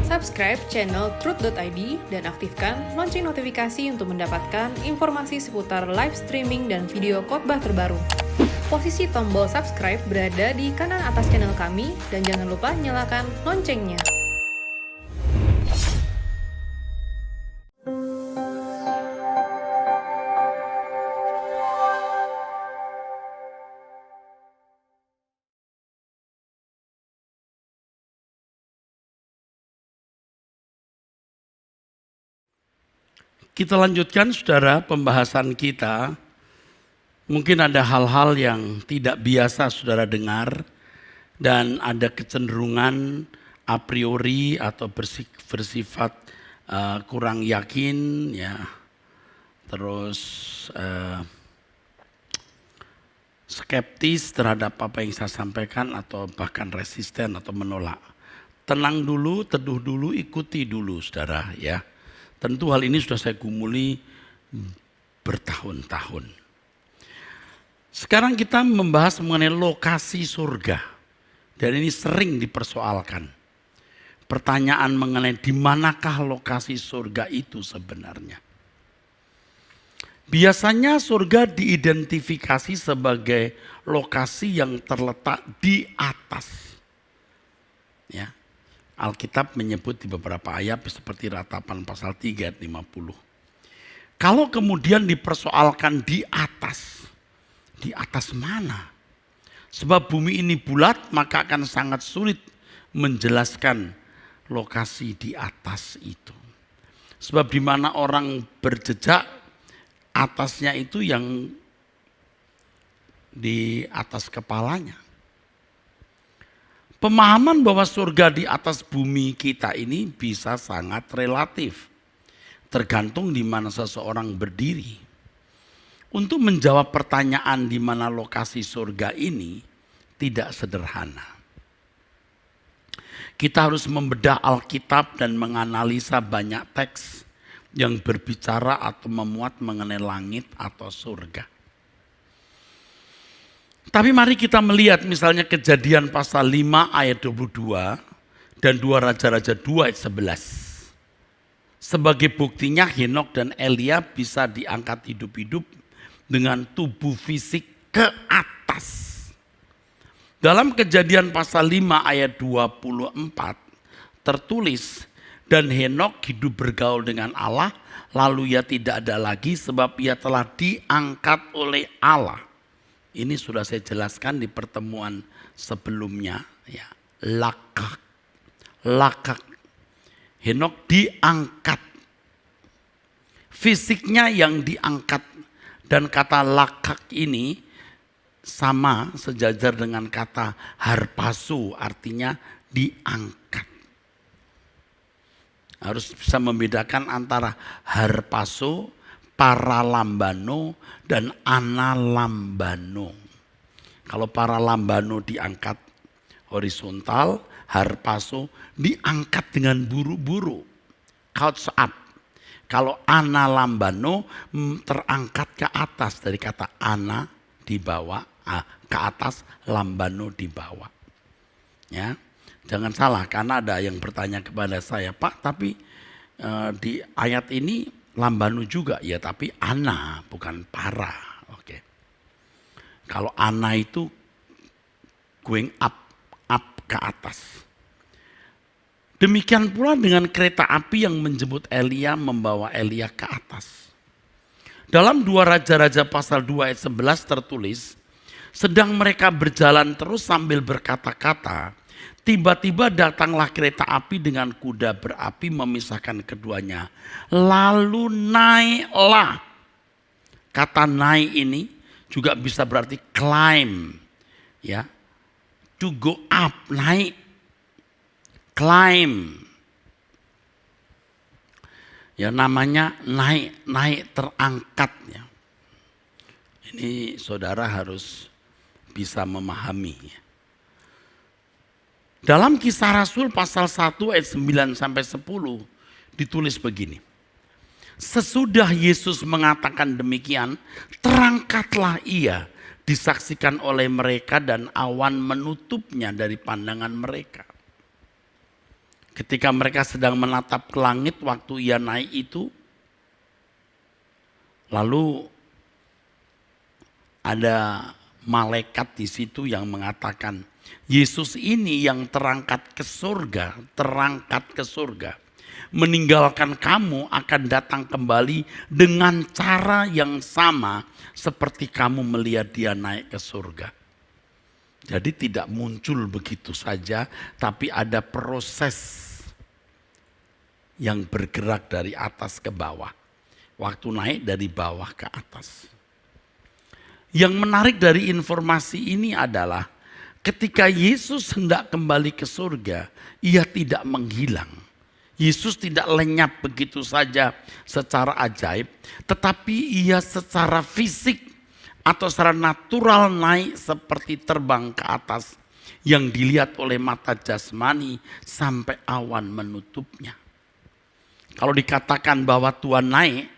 Subscribe channel Truth.id dan aktifkan lonceng notifikasi untuk mendapatkan informasi seputar live streaming dan video khotbah terbaru. Posisi tombol subscribe berada di kanan atas channel kami dan jangan lupa nyalakan loncengnya. Kita lanjutkan saudara pembahasan kita. Mungkin ada hal-hal yang tidak biasa saudara dengar dan ada kecenderungan a priori atau bersifat kurang yakin ya. Terus skeptis terhadap apa yang saya sampaikan atau bahkan resisten atau menolak. Tenang dulu, teduh dulu, ikuti dulu saudara ya. Tentu hal ini sudah saya gumuli bertahun-tahun. Sekarang kita membahas mengenai lokasi surga. Dan ini sering dipersoalkan. Pertanyaan mengenai di manakah lokasi surga itu sebenarnya. Biasanya surga diidentifikasi sebagai lokasi yang terletak di atas. Ya. Alkitab menyebut di beberapa ayat seperti Ratapan pasal 3 ayat 50. Kalau kemudian dipersoalkan di atas mana? Sebab bumi ini bulat maka akan sangat sulit menjelaskan lokasi di atas itu. Sebab di mana orang berjejak atasnya itu yang di atas kepalanya. Pemahaman bahwa surga di atas bumi kita ini bisa sangat relatif. Tergantung di mana seseorang berdiri. Untuk menjawab pertanyaan di mana lokasi surga ini tidak sederhana. Kita harus membedah Alkitab dan menganalisa banyak teks yang berbicara atau memuat mengenai langit atau surga. Tapi mari kita melihat misalnya Kejadian pasal 5 ayat 22 dan 2 Raja-Raja 2 ayat 11. Sebagai buktinya Henokh dan Elia bisa diangkat hidup-hidup dengan tubuh fisik ke atas. Dalam Kejadian pasal 5 ayat 24 tertulis, dan Henokh hidup bergaul dengan Allah, lalu ia tidak ada lagi sebab ia telah diangkat oleh Allah. Ini sudah saya jelaskan di pertemuan sebelumnya. Ya, lakak. Henokh diangkat. Fisiknya yang diangkat. Dan kata lakak ini sama sejajar dengan kata harpasu, artinya diangkat. Harus bisa membedakan antara harpasu, paralambano dan analambano. Kalau paralambano diangkat horizontal, harpaso diangkat dengan buru-buru, couch up. Kalau analambano terangkat ke atas, dari kata ana di bawah, ke atas, lambano di bawah. Ya, jangan salah karena ada yang bertanya kepada saya, Pak, tapi di ayat ini lambano juga, ya tapi ana bukan para. Oke. Kalau ana itu going up ke atas. Demikian pula dengan kereta api yang menjemput Elia membawa Elia ke atas. Dalam 2 Raja-Raja pasal 2 ayat 11 tertulis, sedang mereka berjalan terus sambil berkata-kata, tiba-tiba datanglah kereta api dengan kuda berapi memisahkan keduanya. Lalu naiklah. Kata naik ini juga bisa berarti climb. Ya. To go up, naik. Climb. Ya namanya naik terangkat. Ya. Ini saudara harus bisa memahami. Ya. Dalam Kisah Rasul pasal 1 ayat 9 sampai 10 ditulis begini. Sesudah Yesus mengatakan demikian, terangkatlah ia, disaksikan oleh mereka dan awan menutupnya dari pandangan mereka. Ketika mereka sedang menatap ke langit waktu ia naik itu, lalu ada malaikat di situ yang mengatakan, Yesus ini yang terangkat ke surga, meninggalkan kamu akan datang kembali dengan cara yang sama seperti kamu melihat dia naik ke surga. Jadi tidak muncul begitu saja, tapi ada proses yang bergerak dari atas ke bawah. Waktu naik dari bawah ke atas. Yang menarik dari informasi ini adalah ketika Yesus hendak kembali ke surga, ia tidak menghilang. Yesus tidak lenyap begitu saja secara ajaib, tetapi ia secara fisik atau secara natural naik seperti terbang ke atas yang dilihat oleh mata jasmani sampai awan menutupnya. Kalau dikatakan bahwa Tuhan naik,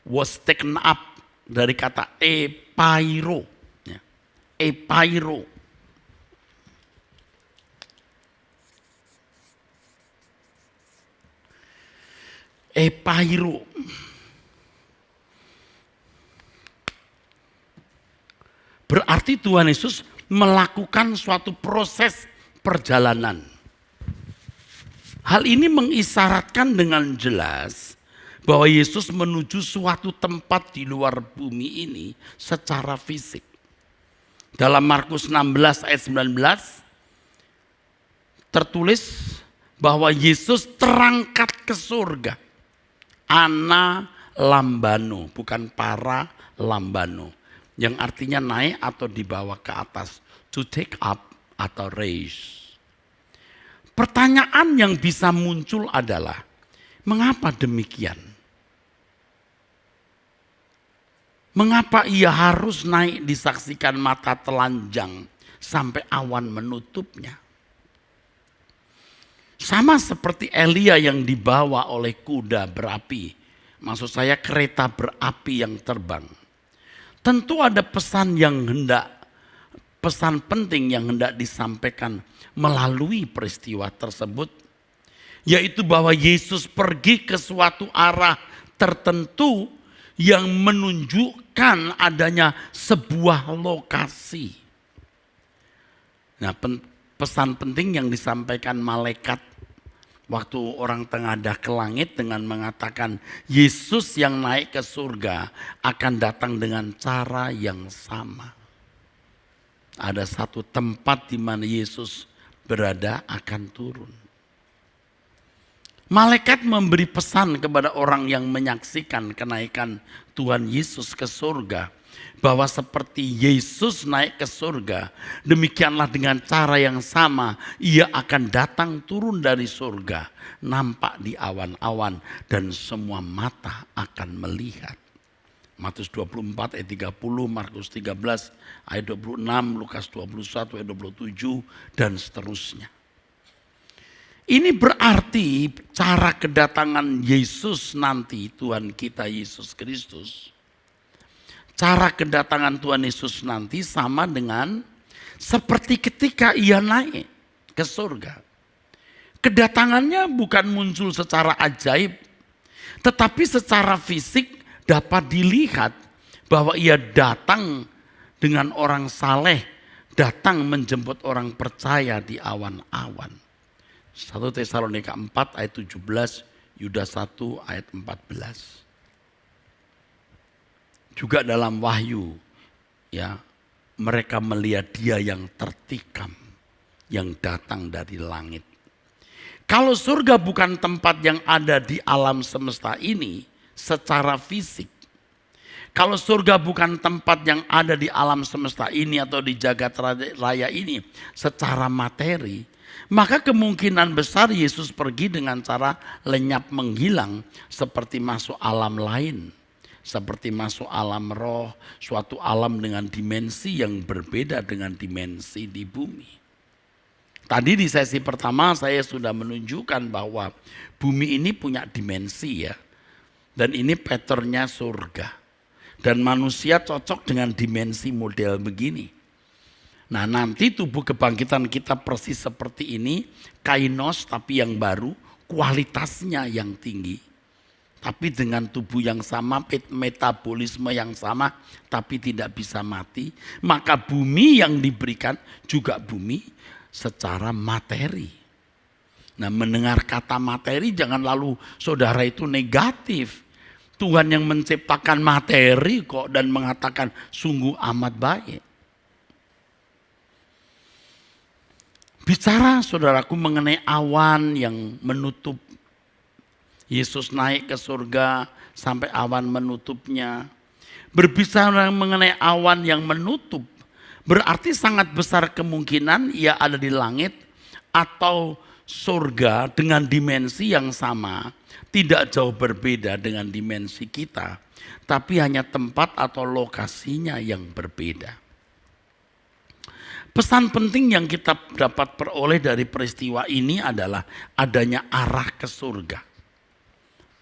was taken up dari kata epairo. Epairo. Epairo. Berarti Tuhan Yesus melakukan suatu proses perjalanan. Hal ini mengisyaratkan dengan jelas bahwa Yesus menuju suatu tempat di luar bumi ini secara fisik. Dalam Markus 16 ayat 19 tertulis bahwa Yesus terangkat ke surga. Ana lambano, bukan para lambano. Yang artinya naik atau dibawa ke atas. To take up atau raise. Pertanyaan yang bisa muncul adalah, mengapa demikian? Mengapa ia harus naik disaksikan mata telanjang sampai awan menutupnya? Sama seperti Elia yang dibawa oleh kuda berapi. Maksud saya kereta berapi yang terbang. Tentu ada pesan penting yang hendak disampaikan melalui peristiwa tersebut, yaitu bahwa Yesus pergi ke suatu arah tertentu yang menunjukkan adanya sebuah lokasi. Nah, pesan penting yang disampaikan malaikat waktu orang tengadah ke langit dengan mengatakan Yesus yang naik ke surga akan datang dengan cara yang sama. Ada satu tempat di mana Yesus berada akan turun. Malaikat memberi pesan kepada orang yang menyaksikan kenaikan Tuhan Yesus ke surga, bahwa seperti Yesus naik ke surga, demikianlah dengan cara yang sama ia akan datang turun dari surga, nampak di awan-awan dan semua mata akan melihat. Matius 24 ayat 30, Markus 13 ayat 26, Lukas 21 ayat 27 dan seterusnya. Ini berarti cara kedatangan Yesus nanti, Tuhan kita Yesus Kristus. Cara kedatangan Tuhan Yesus nanti sama dengan seperti ketika ia naik ke surga. Kedatangannya bukan muncul secara ajaib, tetapi secara fisik dapat dilihat bahwa ia datang dengan orang saleh, datang menjemput orang percaya di awan-awan. 1 Tesalonika 4 ayat 17, Yudas 1 ayat 14. Juga dalam Wahyu, ya, mereka melihat dia yang tertikam, yang datang dari langit. Kalau surga bukan tempat yang ada di alam semesta ini secara fisik, kalau surga bukan tempat yang ada di alam semesta ini atau di jagat raya ini secara materi, maka kemungkinan besar Yesus pergi dengan cara lenyap menghilang seperti masuk alam lain. Seperti masuk alam roh, suatu alam dengan dimensi yang berbeda dengan dimensi di bumi. Tadi di sesi pertama saya sudah menunjukkan bahwa bumi ini punya dimensi ya. Dan ini patternnya surga. Dan manusia cocok dengan dimensi model begini. Nah, nanti tubuh kebangkitan kita persis seperti ini kainos tapi yang baru, kualitasnya yang tinggi. Tapi dengan tubuh yang sama, metabolisme yang sama, tapi tidak bisa mati. Maka bumi yang diberikan juga bumi secara materi. Nah, mendengar kata materi jangan lalu saudara itu negatif. Tuhan yang menciptakan materi kok dan mengatakan sungguh amat baik. Bicara saudaraku mengenai awan yang menutup. Yesus naik ke surga sampai awan menutupnya. Berbicara mengenai awan yang menutup, berarti sangat besar kemungkinan ia ada di langit atau surga dengan dimensi yang sama. Tidak jauh berbeda dengan dimensi kita, tapi hanya tempat atau lokasinya yang berbeda. Pesan penting yang kita dapat peroleh dari peristiwa ini adalah adanya arah ke surga.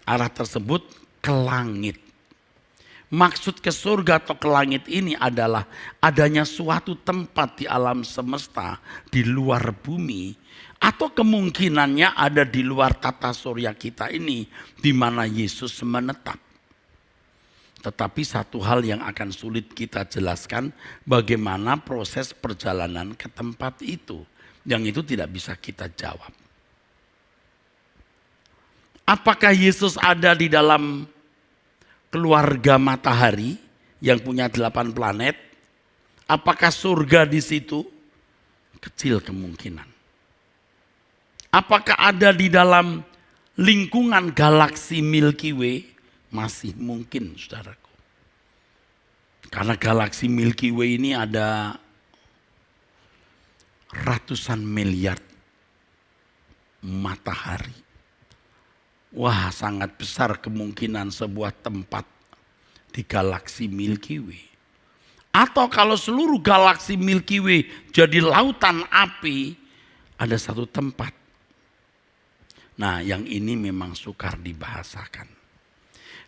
Arah tersebut ke langit. Maksud ke surga atau ke langit ini adalah adanya suatu tempat di alam semesta, di luar bumi, atau kemungkinannya ada di luar tata surya kita ini, di mana Yesus menetap. Tetapi satu hal yang akan sulit kita jelaskan, bagaimana proses perjalanan ke tempat itu, yang itu tidak bisa kita jawab. Apakah Yesus ada di dalam keluarga matahari yang punya 8 planet? Apakah surga di situ? Kecil kemungkinan. Apakah ada di dalam lingkungan galaksi Milky Way? Masih mungkin, saudaraku. Karena galaksi Milky Way ini ada ratusan miliar matahari. Wah, sangat besar kemungkinan sebuah tempat di galaksi Milky Way. Atau kalau seluruh galaksi Milky Way jadi lautan api, ada satu tempat. Nah, yang ini memang sukar dibahasakan.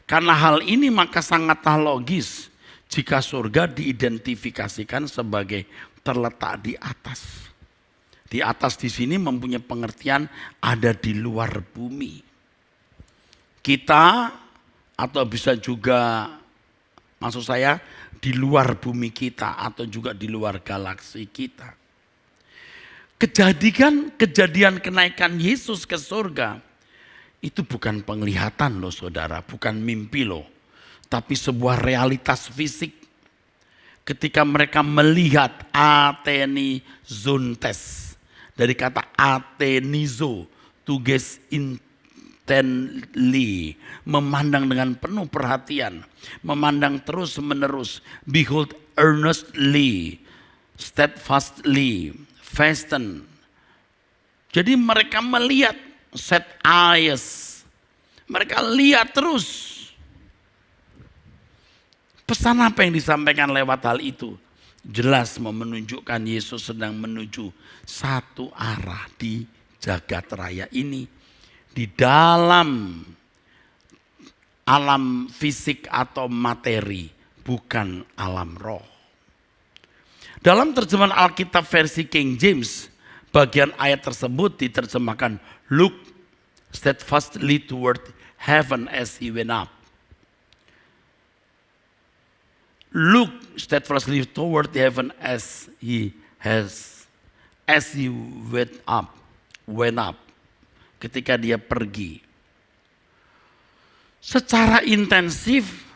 Karena hal ini maka sangatlah logis jika surga diidentifikasikan sebagai terletak di atas. Di atas di sini mempunyai pengertian ada di luar bumi. Kita atau bisa juga maksud saya di luar bumi kita atau juga di luar galaksi kita. Kejadian kenaikan Yesus ke surga itu bukan penglihatan loh saudara, bukan mimpi loh. Tapi sebuah realitas fisik. Ketika mereka melihat athenizontes. Dari kata athenizo, tuges intently, memandang dengan penuh perhatian, memandang terus menerus, behold earnestly, steadfastly, fasten. Jadi mereka melihat, set eyes, mereka lihat terus. Pesan apa yang disampaikan lewat hal itu? Jelas menunjukkan Yesus sedang menuju satu arah di jagat raya ini. Di dalam alam fisik atau materi, bukan alam roh. Dalam terjemahan Alkitab versi King James, bagian ayat tersebut diterjemahkan, look steadfastly toward heaven as he went up. Look steadfastly toward heaven as he went up. Ketika dia pergi. Secara intensif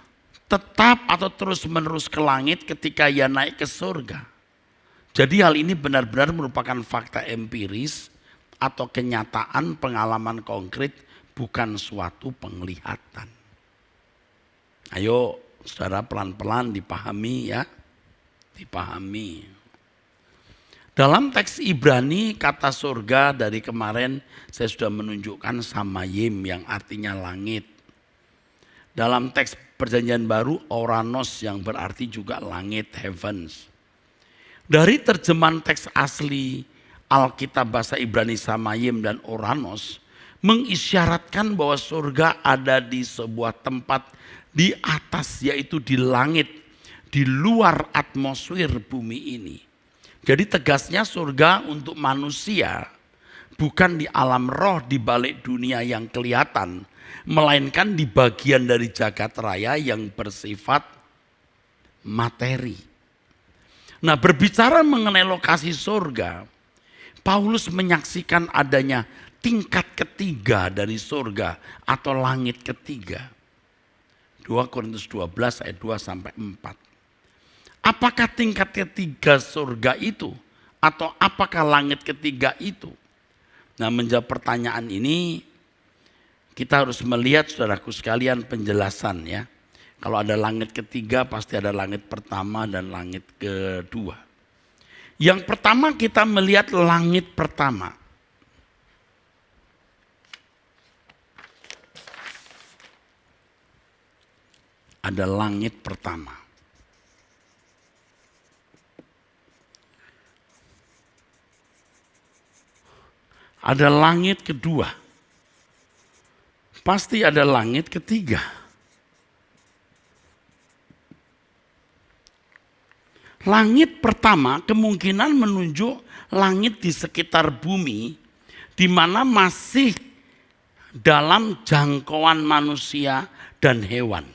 tetap atau terus menerus ke langit ketika ia naik ke surga. Jadi hal ini benar-benar merupakan fakta empiris atau kenyataan pengalaman konkret, bukan suatu penglihatan. Ayo saudara pelan-pelan dipahami ya. Dipahami. Dalam teks Ibrani kata surga dari kemarin saya sudah menunjukkan samayim yang artinya langit. Dalam teks perjanjian baru oranos yang berarti juga langit, heavens. Dari terjemahan teks asli Alkitab bahasa Ibrani samayim dan oranos mengisyaratkan bahwa surga ada di sebuah tempat di atas, yaitu di langit, di luar atmosfer bumi ini. Jadi tegasnya surga untuk manusia bukan di alam roh di balik dunia yang kelihatan, melainkan di bagian dari jagat raya yang bersifat materi. Nah, berbicara mengenai lokasi surga, Paulus menyaksikan adanya tingkat ketiga dari surga atau langit ketiga. 2 Korintus 12 ayat 2 sampai 4. Apakah tingkat ketiga surga itu? Atau apakah langit ketiga itu? Nah, menjawab pertanyaan ini kita harus melihat, saudaraku sekalian, penjelasan ya. Kalau ada langit ketiga pasti ada langit pertama dan langit kedua. Yang pertama kita melihat langit pertama. Ada langit pertama. Ada langit kedua. Pasti ada langit ketiga. Langit pertama kemungkinan menunjuk langit di sekitar bumi, di mana masih dalam jangkauan manusia dan hewan.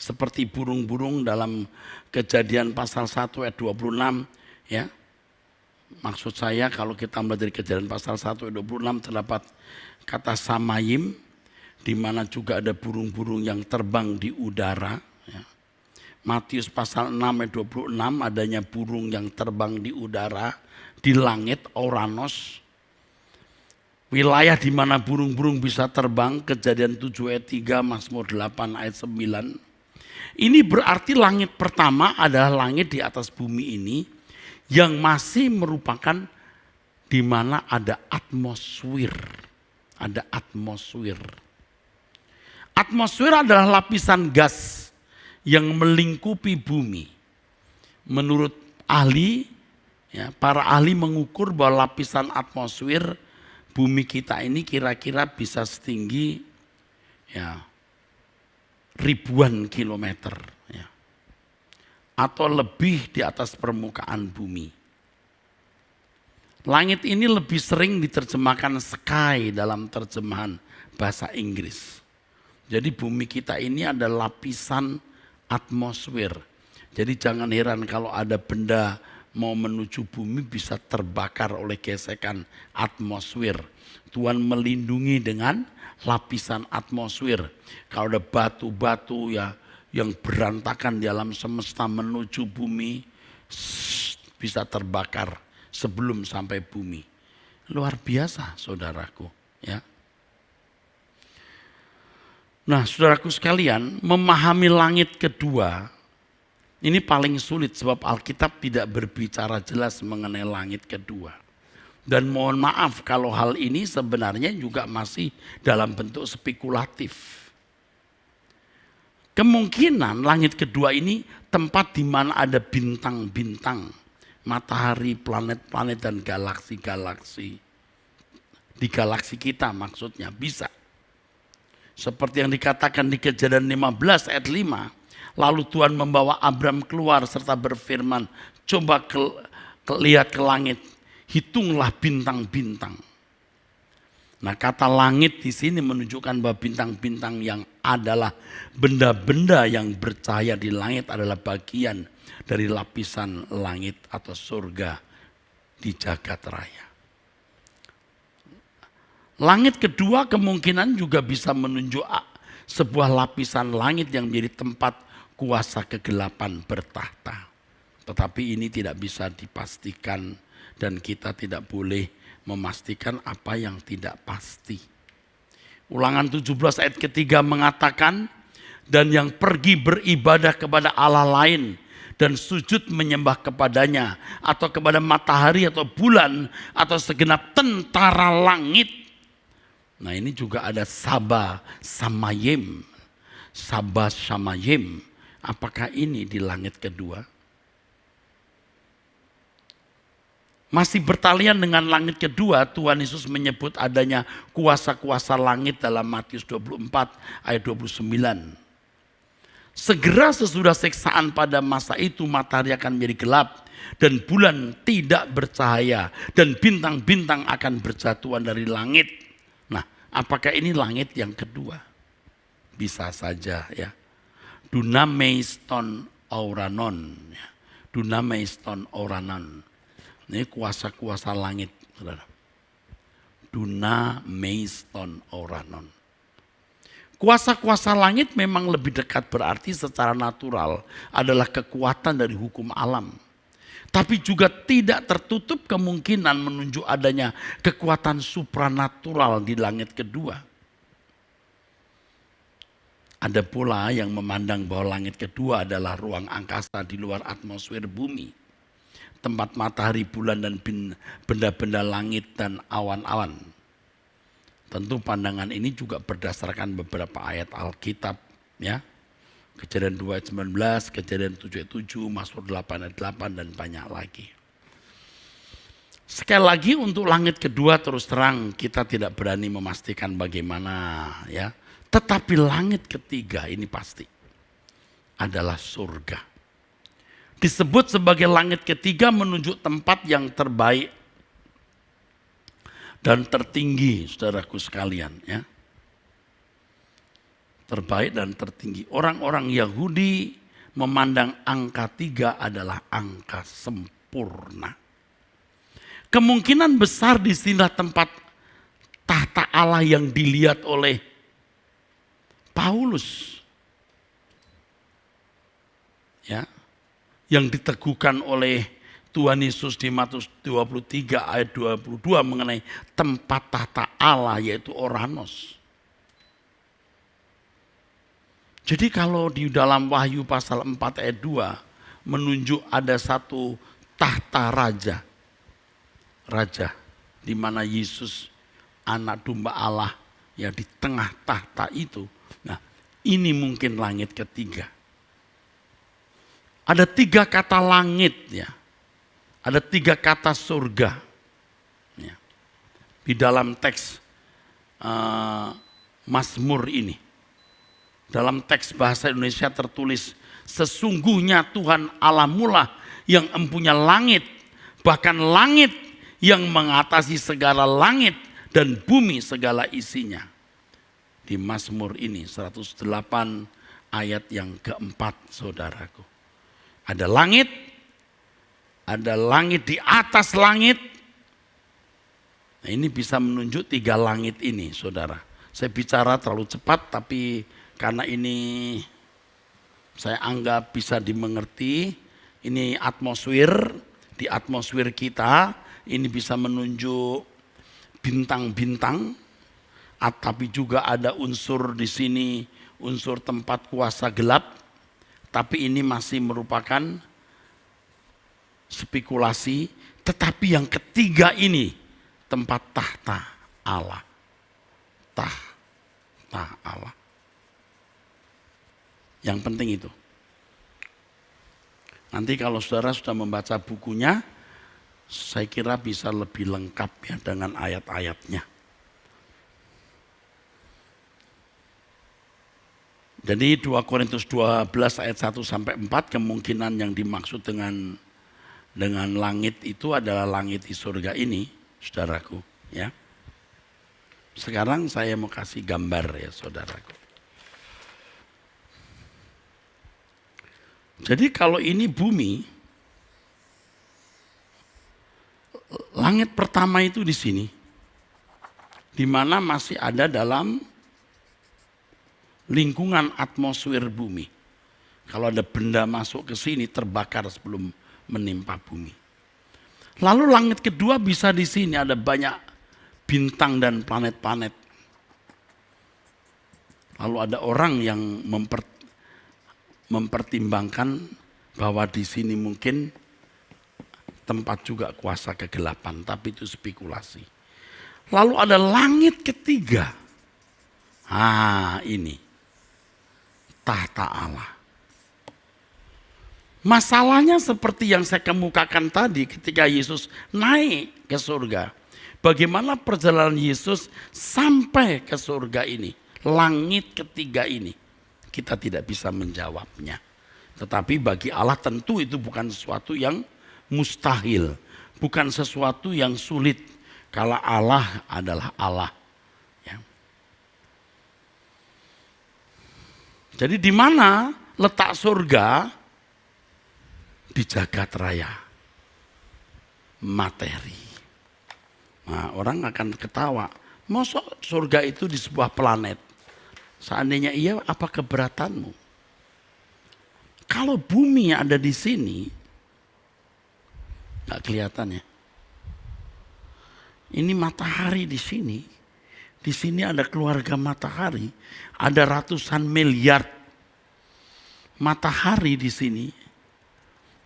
Seperti burung-burung dalam Kejadian pasal 1 ayat 26 ya. Maksud saya kalau kita melihat dari Kejadian pasal 1 ayat 26 terdapat kata samayim, di mana juga ada burung-burung yang terbang di udara. Ya. Matius pasal 6 ayat 26 adanya burung yang terbang di udara, di langit, Oranos. Wilayah di mana burung-burung bisa terbang, Kejadian 7 ayat 3, Mazmur 8 ayat 9. Ini berarti langit pertama adalah langit di atas bumi ini yang masih merupakan di mana ada atmosfer. Ada atmosfer. Atmosfer adalah lapisan gas yang melingkupi bumi. Menurut ahli, ya, para ahli mengukur bahwa lapisan atmosfer bumi kita ini kira-kira bisa setinggi ya, ribuan kilometer ya, atau lebih di atas permukaan bumi. Langit ini lebih sering diterjemahkan sky dalam terjemahan bahasa Inggris. Jadi bumi kita ini ada lapisan atmosfer. Jadi jangan heran kalau ada benda mau menuju bumi bisa terbakar oleh gesekan atmosfer. Tuhan melindungi dengan lapisan atmosfer. Kalau ada batu-batu ya yang berantakan di alam semesta menuju bumi, bisa terbakar sebelum sampai bumi. Luar biasa, saudaraku, ya. Nah, saudaraku sekalian, memahami langit kedua ini paling sulit sebab Alkitab tidak berbicara jelas mengenai langit kedua. Dan mohon maaf kalau hal ini sebenarnya juga masih dalam bentuk spekulatif. Kemungkinan langit kedua ini tempat di mana ada bintang-bintang, matahari, planet-planet dan galaksi-galaksi. Di galaksi kita maksudnya bisa. Seperti yang dikatakan di Kejadian 15 ayat 5. Lalu Tuhan membawa Abram keluar serta berfirman, coba lihat ke langit. Hitunglah bintang-bintang. Nah, kata langit di sini menunjukkan bahwa bintang-bintang yang adalah benda-benda yang bercahaya di langit adalah bagian dari lapisan langit atau surga di jagat raya. Langit kedua kemungkinan juga bisa menunjuk sebuah lapisan langit yang menjadi tempat kuasa kegelapan bertahta. Tetapi ini tidak bisa dipastikan dan kita tidak boleh memastikan apa yang tidak pasti. Ulangan 17 ayat ketiga mengatakan, dan yang pergi beribadah kepada Allah lain dan sujud menyembah kepadanya atau kepada matahari atau bulan atau segenap tentara langit. Nah, ini juga ada Saba Samayim. Saba Samayim. Apakah ini di langit kedua? Masih bertalian dengan langit kedua, Tuhan Yesus menyebut adanya kuasa-kuasa langit dalam Matius 24 ayat 29. Segera sesudah siksaan pada masa itu matahari akan menjadi gelap dan bulan tidak bercahaya dan bintang-bintang akan berjatuhan dari langit. Nah, apakah ini langit yang kedua? Bisa saja ya. Dunameiston auranon. Ya. Dunameiston auranon. Ini kuasa-kuasa langit, saudara. Dunameiston auranon. Kuasa-kuasa langit memang lebih dekat, berarti secara natural adalah kekuatan dari hukum alam. Tapi juga tidak tertutup kemungkinan menunjuk adanya kekuatan supranatural di langit kedua. Ada pula yang memandang bahwa langit kedua adalah ruang angkasa di luar atmosfer bumi. Tempat matahari, bulan, dan benda-benda langit dan awan-awan. Tentu pandangan ini juga berdasarkan beberapa ayat Alkitab, ya. Kejadian 2 ayat 19, Kejadian 7 ayat 7, Mazmur 8 ayat 8, dan banyak lagi. Sekali lagi untuk langit kedua terus terang kita tidak berani memastikan bagaimana, ya. Tetapi langit ketiga ini pasti adalah surga. Disebut sebagai langit ketiga menunjuk tempat yang terbaik dan tertinggi, saudaraku sekalian, ya. Terbaik dan tertinggi. Orang-orang Yahudi memandang angka 3 adalah angka sempurna. Kemungkinan besar di sini tempat tahta Allah yang dilihat oleh Paulus, ya, yang diteguhkan oleh Tuhan Yesus di Matius 23 ayat 22 mengenai tempat tahta Allah, yaitu Oranos. Jadi kalau di dalam Wahyu pasal 4 ayat 2 menunjuk ada satu tahta raja. Raja di mana Yesus anak domba Allah yang di tengah tahta itu. Nah, ini mungkin langit ketiga. Ada 3 kata langit, ya. Ada 3 kata surga. Ya. Di dalam teks Mazmur ini. Dalam teks bahasa Indonesia tertulis, sesungguhnya Tuhan Allahmu lah yang empunya langit, bahkan langit yang mengatasi segala langit dan bumi segala isinya. Di Mazmur ini 108 ayat yang keempat, saudaraku. Ada langit di atas langit. Nah, ini bisa menunjuk 3 langit ini, saudara. Saya bicara terlalu cepat, tapi karena ini saya anggap bisa dimengerti. Ini atmosfer, di atmosfer kita ini bisa menunjuk bintang-bintang, tapi juga ada unsur di sini, unsur tempat kuasa gelap. Tapi ini masih merupakan spekulasi. Tetapi yang ketiga ini tempat tahta Allah. Tahta Allah. Yang penting itu. Nanti kalau saudara sudah membaca bukunya, saya kira bisa lebih lengkap ya dengan ayat-ayatnya. Jadi 2 Korintus 12 ayat 1 sampai 4 kemungkinan yang dimaksud dengan langit itu adalah langit di surga ini, saudaraku, ya. Sekarang saya mau kasih gambar ya, saudaraku. Jadi kalau ini bumi, langit pertama itu di sini, di mana masih ada dalam lingkungan atmosfer bumi. Kalau ada benda masuk ke sini terbakar sebelum menimpa bumi. Lalu langit kedua bisa di sini, ada banyak bintang dan planet-planet. Lalu ada orang yang mempertimbangkan bahwa di sini mungkin tempat juga kuasa kegelapan, tapi itu spekulasi. Lalu ada langit ketiga. Ini tahta Allah. Masalahnya seperti yang saya kemukakan tadi ketika Yesus naik ke surga. Bagaimana perjalanan Yesus sampai ke surga ini, langit ketiga ini. kita tidak bisa menjawabnya. Tetapi bagi Allah tentu itu bukan sesuatu yang mustahil, bukan sesuatu yang sulit. Kalau Allah adalah Allah. Ya. Jadi di mana letak surga? Di jagat raya. Materi. Nah, orang akan ketawa. Masa surga itu di sebuah planet? Seandainya iya, apa keberatanmu? Kalau bumi ada di sini, nggak kelihatan ya. Ini matahari di sini. Di sini ada keluarga matahari. Ada ratusan miliar matahari di sini.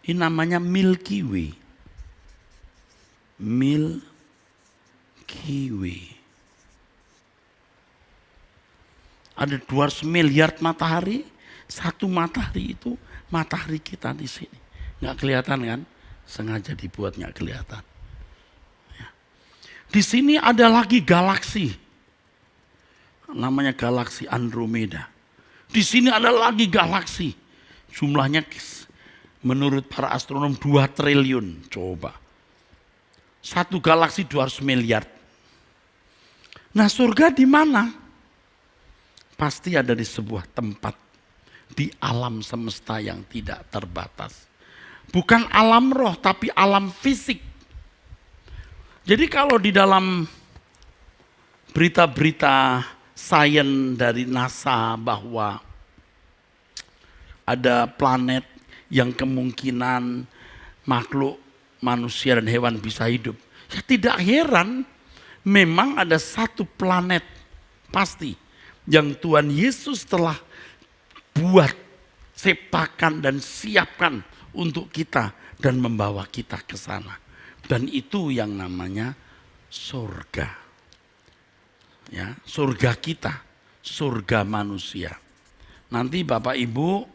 Ini namanya Milky Way. Milky Way. Ada 200 miliar matahari, satu matahari itu matahari kita di sini. Nggak kelihatan kan? Sengaja dibuat nggak kelihatan. Ya. Di sini ada lagi galaksi, namanya galaksi Andromeda. Di sini ada lagi galaksi, jumlahnya menurut para astronom 2 triliun. Coba, satu galaksi 200 miliar. Nah, surga di mana? Pasti ada di sebuah tempat di alam semesta yang tidak terbatas. Bukan alam roh, tapi alam fisik. Jadi kalau di dalam berita-berita sains dari NASA bahwa ada planet yang kemungkinan makhluk manusia dan hewan bisa hidup, ya tidak heran, memang ada satu planet pasti yang Tuhan Yesus telah buat, ciptakan dan siapkan untuk kita dan membawa kita ke sana. Dan itu yang namanya surga. Ya, surga kita, surga manusia. Nanti Bapak Ibu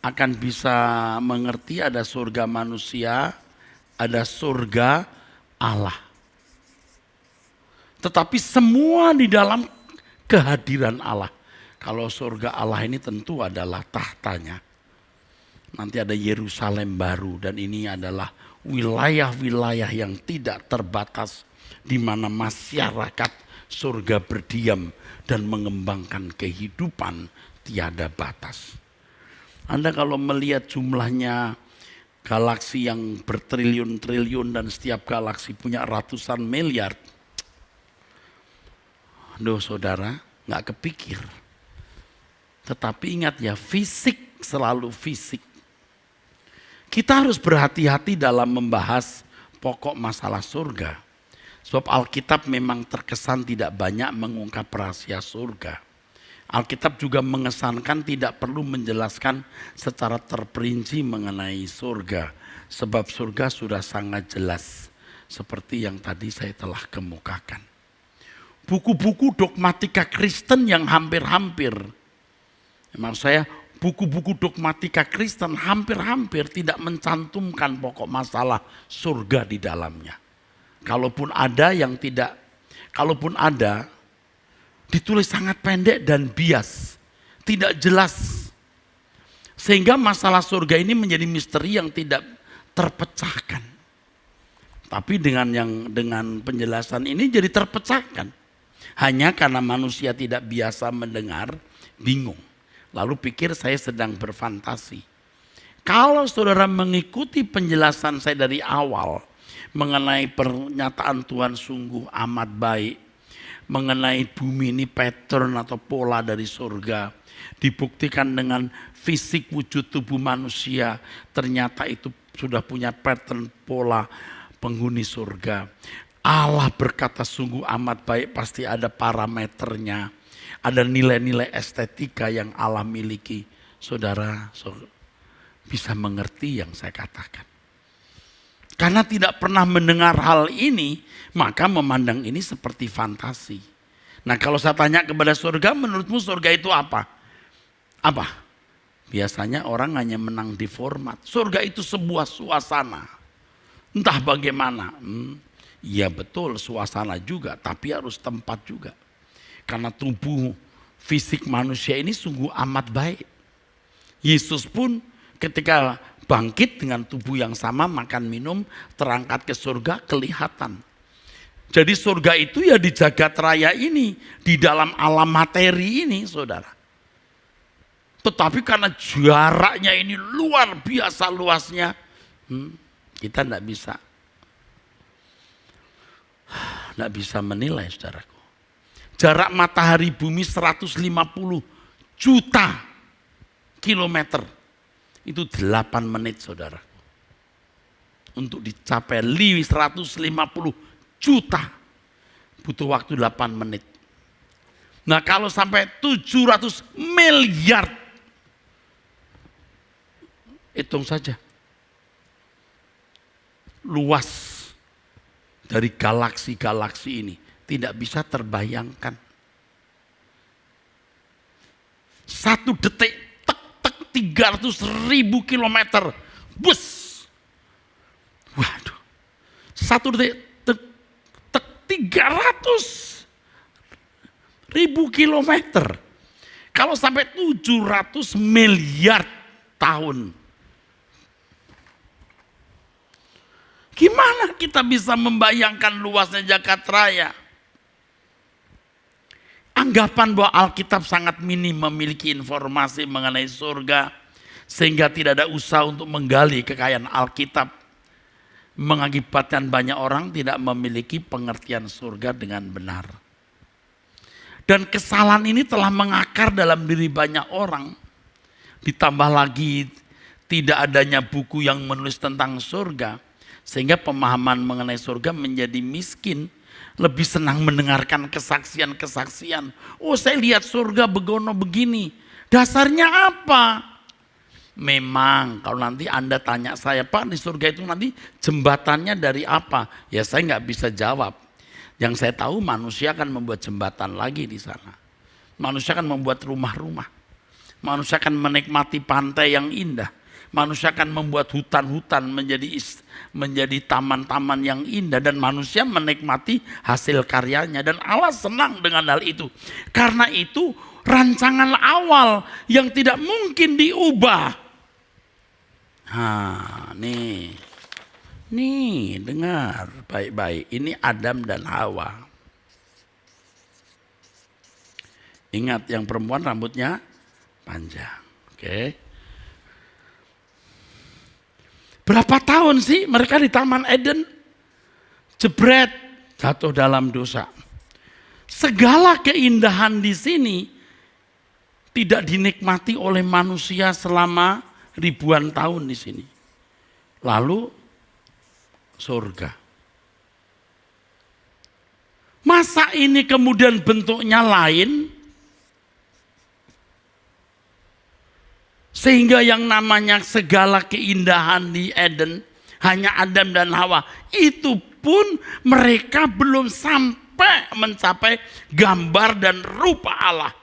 akan bisa mengerti ada surga manusia, ada surga Allah. Tetapi semua di dalam kehadiran Allah. Kalau surga Allah ini tentu adalah tahtanya. Nanti ada Yerusalem baru dan ini adalah wilayah-wilayah yang tidak terbatas di mana masyarakat surga berdiam dan mengembangkan kehidupan tiada batas. Anda kalau melihat jumlahnya galaksi yang bertriliun-triliun dan setiap galaksi punya ratusan miliar. Duh saudara, gak kepikir. Tetapi ingat ya, fisik selalu fisik. Kita harus berhati-hati dalam membahas pokok masalah surga. Sebab Alkitab memang terkesan tidak banyak mengungkap rahasia surga. Alkitab juga mengesankan tidak perlu menjelaskan secara terperinci mengenai surga. Sebab surga sudah sangat jelas. Seperti yang tadi saya telah kemukakan. Buku-buku dogmatika Kristen yang hampir-hampir, maksud saya buku-buku dogmatika Kristen hampir-hampir tidak mencantumkan pokok masalah surga di dalamnya. Kalaupun ada yang tidak, kalaupun ada, ditulis sangat pendek dan bias, tidak jelas. Sehingga masalah surga ini menjadi misteri yang tidak terpecahkan. Tapi dengan penjelasan ini jadi terpecahkan. Hanya karena manusia tidak biasa mendengar, bingung. Lalu pikir saya sedang berfantasi. Kalau saudara mengikuti penjelasan saya dari awal mengenai pernyataan Tuhan sungguh amat baik, mengenai bumi ini pattern atau pola dari surga, dibuktikan dengan fisik wujud tubuh manusia, ternyata itu sudah punya pattern pola penghuni surga. Allah berkata sungguh amat baik, pasti ada parameternya. Ada nilai-nilai estetika yang Allah miliki. Saudara bisa mengerti yang saya katakan. Karena tidak pernah mendengar hal ini, maka memandang ini seperti fantasi. Nah kalau saya tanya kepada surga, menurutmu surga itu apa? Apa? Biasanya orang hanya menang di format. Surga itu sebuah suasana. Entah bagaimana. Iya betul suasana juga, tapi harus tempat juga. Karena tubuh fisik manusia ini sungguh amat baik. Yesus pun ketika bangkit dengan tubuh yang sama, makan minum, terangkat ke surga, kelihatan. Jadi surga itu ya di jagat raya ini, di dalam alam materi ini, saudara. Tetapi karena jaraknya ini luar biasa luasnya, kita tidak bisa menilai, saudaraku. Jarak matahari bumi 150 juta kilometer. Itu 8 menit, saudaraku. Untuk dicapai 150 juta, butuh waktu 8 menit. Nah kalau sampai 700 miliar, hitung saja. Luas dari galaksi-galaksi ini tidak bisa terbayangkan. 1 detik, tek 300.000 kilometer, bus. Waduh, 1 detik, tek 300.000 kilometer. Kalau sampai 700 miliar tahun, gimana kita bisa membayangkan luasnya jagat raya? Anggapan bahwa Alkitab sangat minim memiliki informasi mengenai surga, sehingga tidak ada usaha untuk menggali kekayaan Alkitab, mengakibatkan banyak orang tidak memiliki pengertian surga dengan benar. Dan kesalahan ini telah mengakar dalam diri banyak orang. Ditambah lagi tidak adanya buku yang menulis tentang surga, sehingga pemahaman mengenai surga menjadi miskin. Lebih senang mendengarkan kesaksian-kesaksian. Oh, saya lihat surga begono begini. Dasarnya apa? Memang kalau nanti Anda tanya saya, Pak, di surga itu nanti jembatannya dari apa? Ya saya nggak bisa jawab. Yang saya tahu manusia akan membuat jembatan lagi di sana. Manusia akan membuat rumah-rumah. Manusia akan menikmati pantai yang indah. Manusia akan membuat hutan-hutan menjadi taman-taman yang indah. Dan manusia menikmati hasil karyanya. Dan Allah senang dengan hal itu. Karena itu rancangan awal yang tidak mungkin diubah. Nih dengar baik-baik. Ini Adam dan Hawa. Ingat yang perempuan rambutnya panjang. Oke. Berapa tahun sih mereka di Taman Eden? Jebret, jatuh dalam dosa. Segala keindahan di sini tidak dinikmati oleh manusia selama ribuan tahun di sini. Lalu surga. Masa ini kemudian bentuknya lain? Sehingga yang namanya segala keindahan di Eden hanya Adam dan Hawa. Itu pun mereka belum sampai mencapai gambar dan rupa Allah.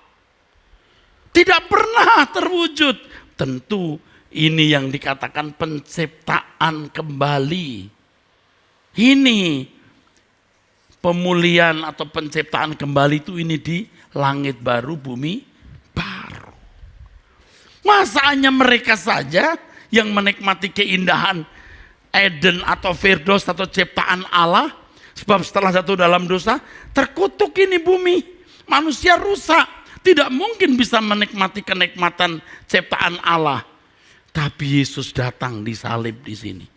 Tidak pernah terwujud. Tentu ini yang dikatakan penciptaan kembali. Ini pemulihan atau penciptaan kembali itu ini di langit baru, bumi baru. Masa hanya mereka saja yang menikmati keindahan Eden atau Firdaus atau ciptaan Allah? Sebab setelah jatuh dalam dosa, terkutuk ini bumi. Manusia rusak. Tidak mungkin bisa menikmati kenikmatan ciptaan Allah. Tapi Yesus datang disalib di sini.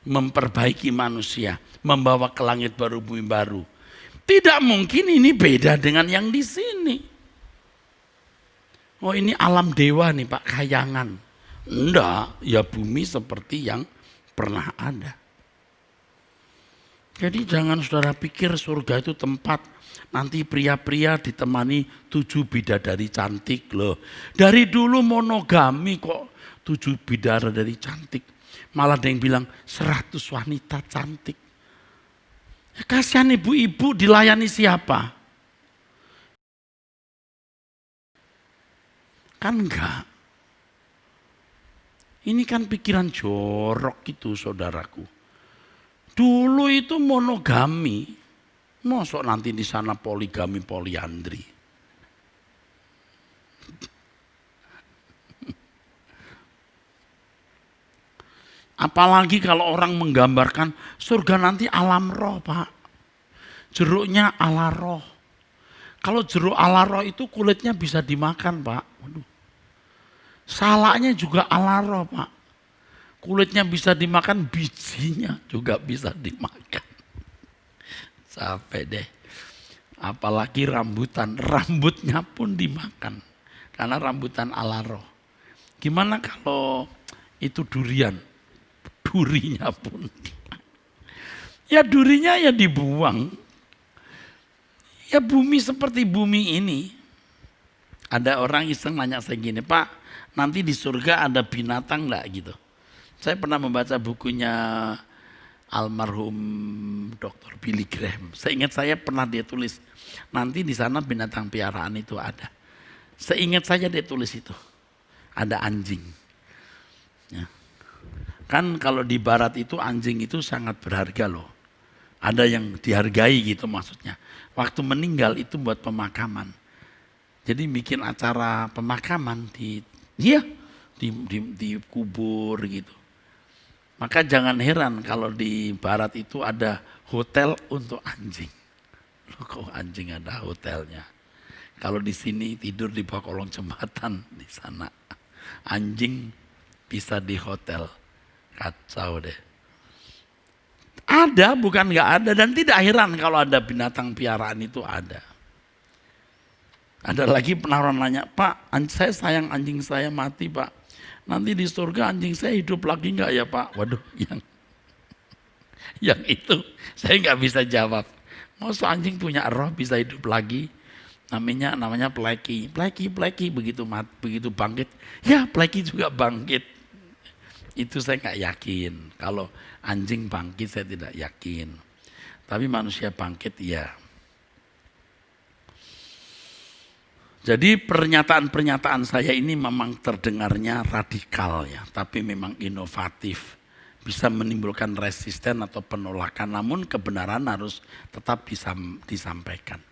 Memperbaiki manusia. Membawa ke langit baru, bumi baru. Tidak mungkin ini beda dengan yang di sini. Oh ini alam dewa nih Pak, kayangan. Enggak, ya bumi seperti yang pernah ada. Jadi jangan saudara pikir surga itu tempat nanti pria-pria ditemani 7 bidadari cantik loh. Dari dulu monogami kok 7 bidadari cantik. Malah ada yang bilang 100 wanita cantik. Ya, kasihan ibu-ibu dilayani siapa? Kan enggak. Ini kan pikiran jorok gitu saudaraku. Dulu itu monogami. Mosok nanti di sana poligami, poliandri. Apalagi kalau orang menggambarkan surga nanti alam roh, Pak. Jeruknya ala roh. Kalau jeruk ala roh itu kulitnya bisa dimakan, Pak. Waduh. Salaknya juga ala roh, Pak. Kulitnya bisa dimakan, bijinya juga bisa dimakan. Capek deh. Apalagi rambutan, rambutnya pun dimakan. Karena rambutan ala roh. Gimana kalau itu durian? Durinya pun. Ya durinya ya dibuang. Ya bumi seperti bumi ini. Ada orang iseng nanya saya gini, Pak, nanti di surga ada binatang enggak gitu. Saya pernah membaca bukunya almarhum Dr. Billy Graham. Seingat saya pernah dia tulis, nanti di sana binatang piaraan itu ada. Seingat saya dia tulis itu. Ada anjing. Ya. Kan kalau di barat itu anjing itu sangat berharga loh. Ada yang dihargai gitu maksudnya. Waktu meninggal itu buat pemakaman. Jadi bikin acara pemakaman di kubur gitu. Maka jangan heran kalau di barat itu ada hotel untuk anjing. Loh, kok anjing ada hotelnya? Kalau di sini tidur di bawah kolong jembatan di sana. Anjing bisa di hotel. Kacau deh. Ada, bukan nggak ada, dan tidak heran kalau ada binatang piaraan itu ada. Ada lagi pernah orang nanya, Pak, saya sayang anjing saya mati, Pak. Nanti di surga anjing saya hidup lagi nggak ya, Pak? Waduh, yang itu saya nggak bisa jawab. Masa anjing punya roh bisa hidup lagi? Namanya Pleki begitu bangkit, ya Pleki juga bangkit. Itu saya nggak yakin. Kalau anjing bangkit saya tidak yakin. Tapi manusia bangkit ya. Jadi pernyataan-pernyataan saya ini memang terdengarnya radikal ya. Tapi memang inovatif. Bisa menimbulkan resisten atau penolakan. Namun kebenaran harus tetap disampaikan.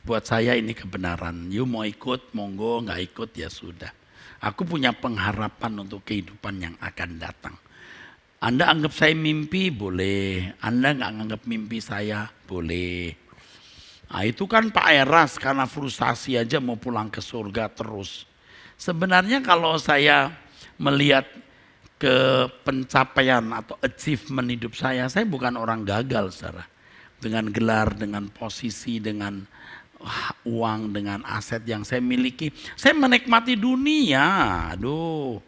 Buat saya ini kebenaran. You mau ikut, monggo, nggak ikut ya sudah. Aku punya pengharapan untuk kehidupan yang akan datang. Anda anggap saya mimpi, boleh. Anda nggak anggap mimpi saya, boleh. Nah, itu kan Pak Eras karena frustasi aja mau pulang ke surga terus. Sebenarnya kalau saya melihat ke pencapaian atau achievement hidup saya bukan orang gagal saudara. Dengan gelar, dengan posisi, dengan uang, dengan aset yang saya miliki. Saya menikmati dunia, aduh.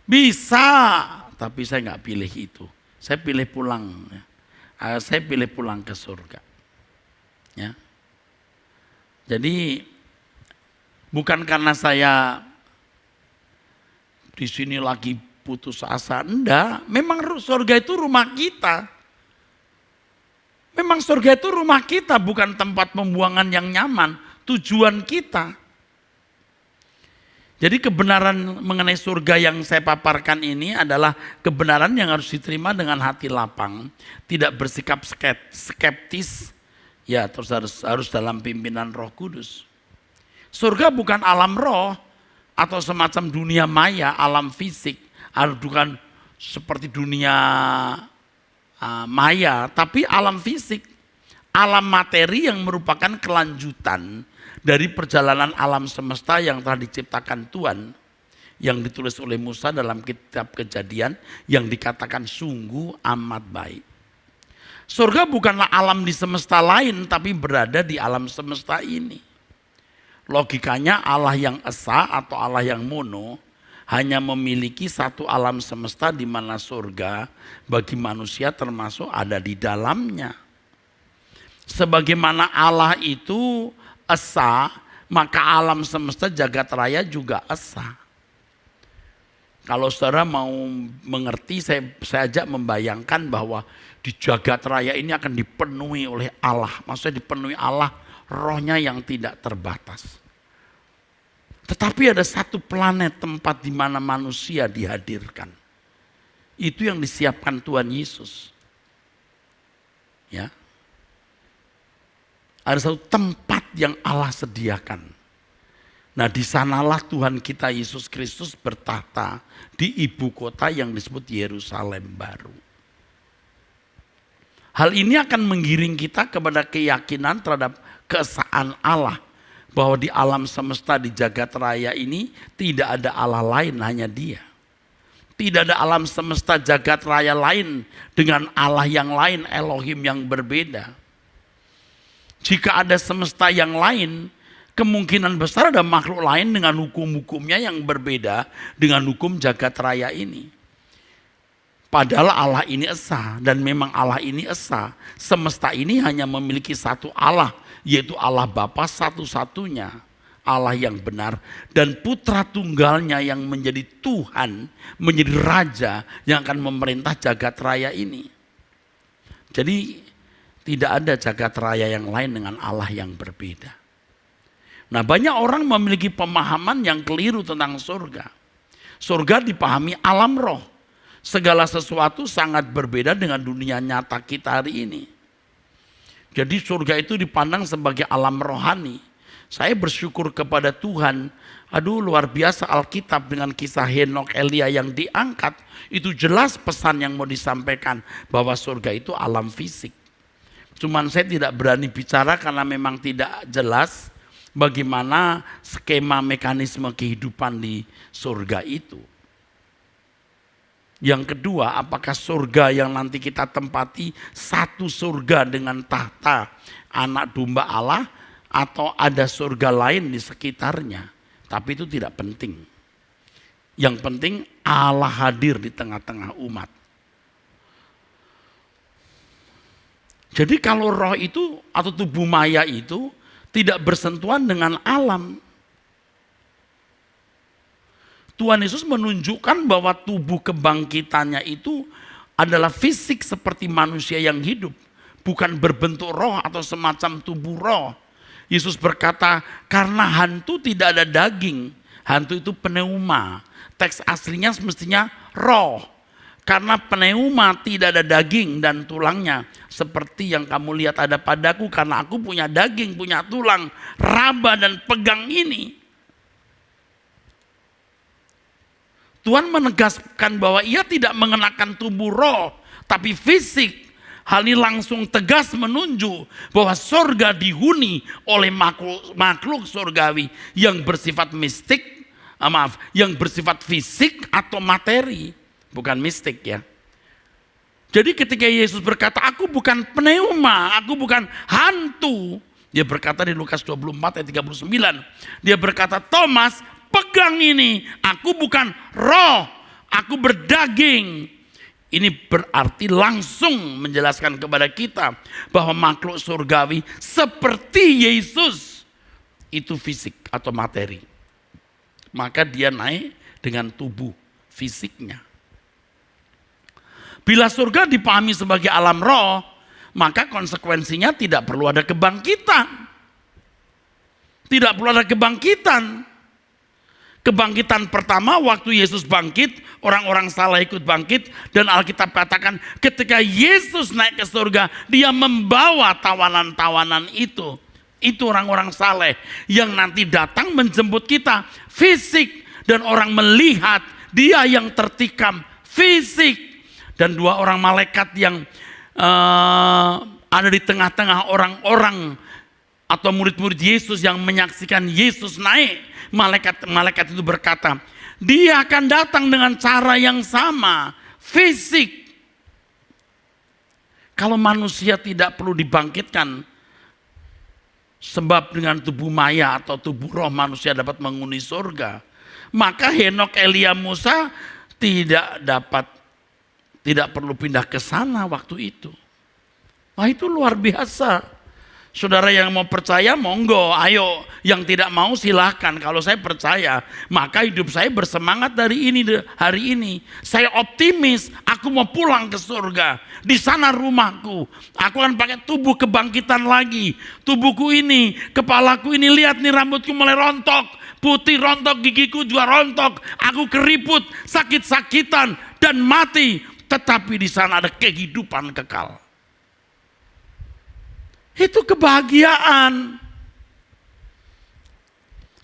Bisa, tapi saya nggak pilih itu. Saya pilih pulang. Saya pilih pulang ke surga. Ya. Jadi bukan karena saya di sini lagi putus asa, enggak. Memang surga itu rumah kita. Memang surga itu rumah kita, bukan tempat pembuangan yang nyaman. Tujuan kita. Jadi kebenaran mengenai surga yang saya paparkan ini adalah kebenaran yang harus diterima dengan hati lapang. Tidak bersikap skeptis. Ya terus harus dalam pimpinan Roh Kudus. Surga bukan alam roh atau semacam dunia maya, alam fisik. Bukan seperti dunia maya, tapi alam fisik, alam materi yang merupakan kelanjutan dari perjalanan alam semesta yang telah diciptakan Tuhan, yang ditulis oleh Musa dalam kitab Kejadian, yang dikatakan sungguh amat baik. Surga bukanlah alam di semesta lain, tapi berada di alam semesta ini. Logikanya Allah yang esa atau Allah yang mono hanya memiliki satu alam semesta di mana surga bagi manusia termasuk ada di dalamnya. Sebagaimana Allah itu esa, maka alam semesta jagat raya juga esa. Kalau saudara mau mengerti, saya ajak membayangkan bahwa di jagat raya ini akan dipenuhi oleh Allah. Maksudnya dipenuhi Allah, rohnya yang tidak terbatas. Tetapi ada satu planet tempat di mana manusia dihadirkan. Itu yang disiapkan Tuhan Yesus. Ya. Ada satu tempat yang Allah sediakan. Nah, di sanalah Tuhan kita Yesus Kristus bertahta di ibu kota yang disebut Yerusalem baru. Hal ini akan menggiring kita kepada keyakinan terhadap keesaan Allah. Bahwa di alam semesta, di jagat raya ini tidak ada Allah lain, hanya Dia. Tidak ada alam semesta jagat raya lain dengan Allah yang lain, Elohim yang berbeda. Jika ada semesta yang lain, kemungkinan besar ada makhluk lain dengan hukum-hukumnya yang berbeda dengan hukum jagat raya ini. Padahal Allah ini esa, dan memang Allah ini esa. Semesta ini hanya memiliki satu Allah, yaitu Allah Bapa satu-satunya. Allah yang benar, dan putra tunggalnya yang menjadi Tuhan, menjadi Raja yang akan memerintah jagat raya ini. Jadi tidak ada jagat raya yang lain dengan Allah yang berbeda. Nah, banyak orang memiliki pemahaman yang keliru tentang surga. Surga dipahami alam roh. Segala sesuatu sangat berbeda dengan dunia nyata kita hari ini. Jadi surga itu dipandang sebagai alam rohani. Saya bersyukur kepada Tuhan, luar biasa Alkitab dengan kisah Henok Elia yang diangkat. Itu jelas pesan yang mau disampaikan bahwa surga itu alam fisik. Cuman saya tidak berani bicara karena memang tidak jelas bagaimana skema mekanisme kehidupan di surga itu. Yang kedua, apakah surga yang nanti kita tempati satu surga dengan tahta anak domba Allah, atau ada surga lain di sekitarnya? Tapi itu tidak penting. Yang penting Allah hadir di tengah-tengah umat. Jadi kalau roh itu atau tubuh maya itu tidak bersentuhan dengan alam, Tuhan Yesus menunjukkan bahwa tubuh kebangkitannya itu adalah fisik seperti manusia yang hidup, bukan berbentuk roh atau semacam tubuh roh. Yesus berkata, karena hantu tidak ada daging, hantu itu pneuma. Teks aslinya semestinya roh. Karena pneuma tidak ada daging dan tulangnya, seperti yang kamu lihat ada padaku, karena aku punya daging, punya tulang, raba dan pegang ini. Tuhan menegaskan bahwa ia tidak mengenakan tubuh roh, tapi fisik. Hal ini langsung tegas menunjuk bahwa surga dihuni oleh makhluk surgawi yang bersifat mistik, yang bersifat fisik atau materi, bukan mistik ya. Jadi ketika Yesus berkata, aku bukan pneuma, aku bukan hantu. Dia berkata di Lukas 24 ayat 39, dia berkata, Thomas, pegang ini, aku bukan roh, aku berdaging. Ini berarti langsung menjelaskan kepada kita bahwa makhluk surgawi seperti Yesus itu fisik atau materi. Maka dia naik dengan tubuh fisiknya. Bila surga dipahami sebagai alam roh, maka konsekuensinya tidak perlu ada kebangkitan. Tidak perlu ada kebangkitan. Kebangkitan pertama waktu Yesus bangkit, orang-orang salah ikut bangkit, dan Alkitab katakan ketika Yesus naik ke surga, dia membawa tawanan-tawanan itu. Itu orang-orang saleh yang nanti datang menjemput kita fisik, dan orang melihat dia yang tertikam fisik, dan dua orang malaikat yang ada di tengah-tengah orang-orang atau murid-murid Yesus yang menyaksikan Yesus naik. Malaikat itu berkata, dia akan datang dengan cara yang sama, fisik. Kalau manusia tidak perlu dibangkitkan, sebab dengan tubuh maya atau tubuh roh manusia dapat menghuni surga, maka Henok, Elia, Musa tidak perlu pindah ke sana waktu itu. Wah, itu luar biasa. Saudara yang mau percaya, monggo, ayo. Yang tidak mau silahkan. Kalau saya percaya, maka hidup saya bersemangat hari ini. Saya optimis, aku mau pulang ke surga. Di sana rumahku. Aku akan pakai tubuh kebangkitan lagi. Tubuhku ini, kepalaku ini, lihat nih rambutku mulai rontok. Putih rontok, gigiku juga rontok. Aku keriput, sakit-sakitan, dan mati. Tetapi di sana ada kehidupan kekal. Itu kebahagiaan.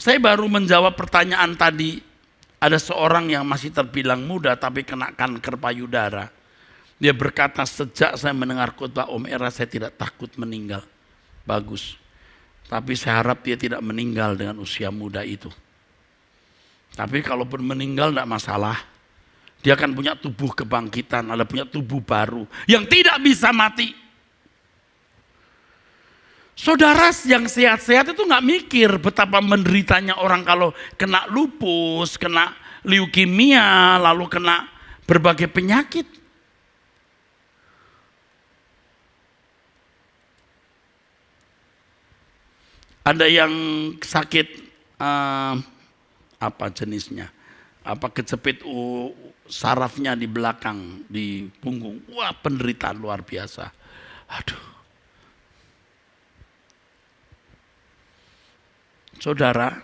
Saya baru menjawab pertanyaan tadi. Ada seorang yang masih terbilang muda tapi kena kanker payudara. Dia berkata, sejak saya mendengar khotbah Om Era saya tidak takut meninggal. Bagus. Tapi saya harap dia tidak meninggal dengan usia muda itu. Tapi kalaupun meninggal tidak masalah. Dia akan punya tubuh kebangkitan, ada punya tubuh baru yang tidak bisa mati. Saudara yang sehat-sehat itu nggak mikir betapa menderitanya orang kalau kena lupus, kena leukemia, lalu kena berbagai penyakit. Ada yang sakit apa jenisnya? Apa kejepit sarafnya di belakang, di punggung. Wah, penderitaan luar biasa. Aduh. Saudara,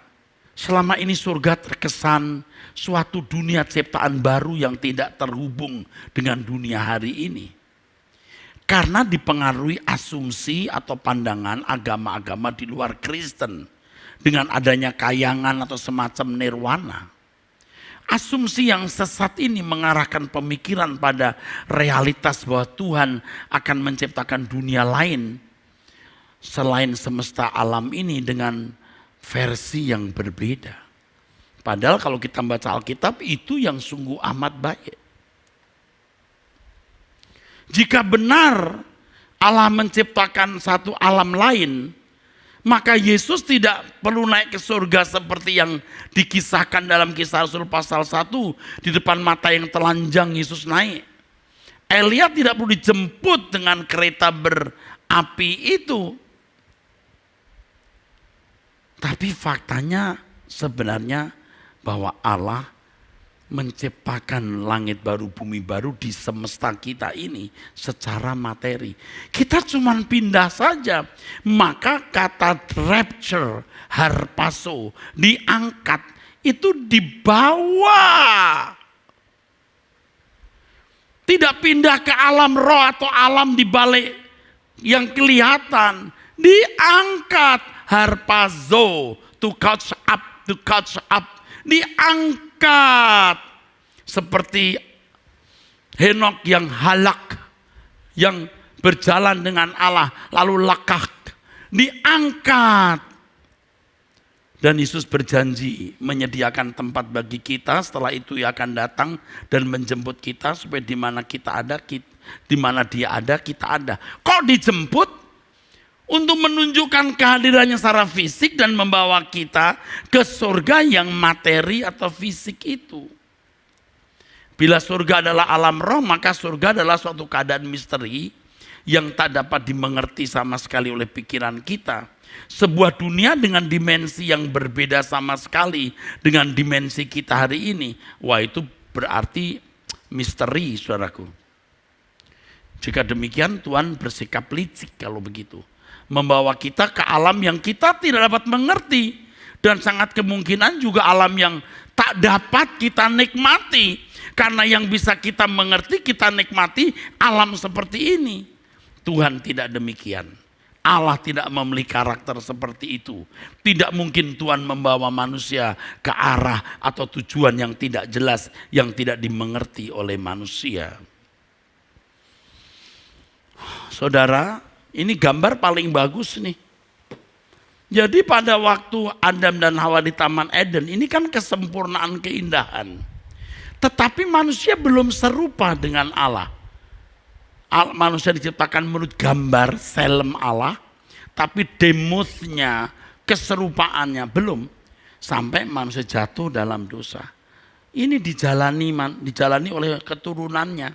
selama ini surga terkesan suatu dunia ciptaan baru yang tidak terhubung dengan dunia hari ini. Karena dipengaruhi asumsi atau pandangan agama-agama di luar Kristen. Dengan adanya kayangan atau semacam nirwana. Asumsi yang sesat ini mengarahkan pemikiran pada realitas bahwa Tuhan akan menciptakan dunia lain. Selain semesta alam ini dengan versi yang berbeda. Padahal kalau kita baca Alkitab itu yang sungguh amat baik. Jika benar Allah menciptakan satu alam lain, maka Yesus tidak perlu naik ke surga seperti yang dikisahkan dalam Kisah Rasul pasal 1. Di depan mata yang telanjang Yesus naik. Elia tidak perlu dijemput dengan kereta berapi itu. Tapi faktanya sebenarnya bahwa Allah menciptakan langit baru, bumi baru di semesta kita ini secara materi. Kita cuma pindah saja. Maka kata rapture, harpazo, diangkat, itu dibawa. Tidak pindah ke alam roh atau alam di balik yang kelihatan. Diangkat. Harpazo, to catch up, diangkat. Seperti Henok yang halak, yang berjalan dengan Allah, lalu lakak, diangkat. Dan Yesus berjanji menyediakan tempat bagi kita, setelah itu Ia akan datang dan menjemput kita supaya di mana kita ada, di mana Dia ada, kita ada. Kok dijemput? Untuk menunjukkan kehadirannya secara fisik dan membawa kita ke surga yang materi atau fisik itu. Bila surga adalah alam roh, maka surga adalah suatu keadaan misteri yang tak dapat dimengerti sama sekali oleh pikiran kita. Sebuah dunia dengan dimensi yang berbeda sama sekali dengan dimensi kita hari ini. Wah, itu berarti misteri, saudaraku. Jika demikian Tuhan bersikap licik kalau begitu. Membawa kita ke alam yang kita tidak dapat mengerti. Dan sangat kemungkinan juga alam yang tak dapat kita nikmati. Karena yang bisa kita mengerti, kita nikmati alam seperti ini. Tuhan tidak demikian. Allah tidak memiliki karakter seperti itu. Tidak mungkin Tuhan membawa manusia ke arah atau tujuan yang tidak jelas, yang tidak dimengerti oleh manusia. Saudara, ini gambar paling bagus nih. Jadi pada waktu Adam dan Hawa di Taman Eden, ini kan kesempurnaan keindahan. Tetapi manusia belum serupa dengan Allah. Manusia diciptakan menurut gambar selem Allah, tapi demosnya, keserupaannya belum. Sampai manusia jatuh dalam dosa. Ini dijalani oleh keturunannya.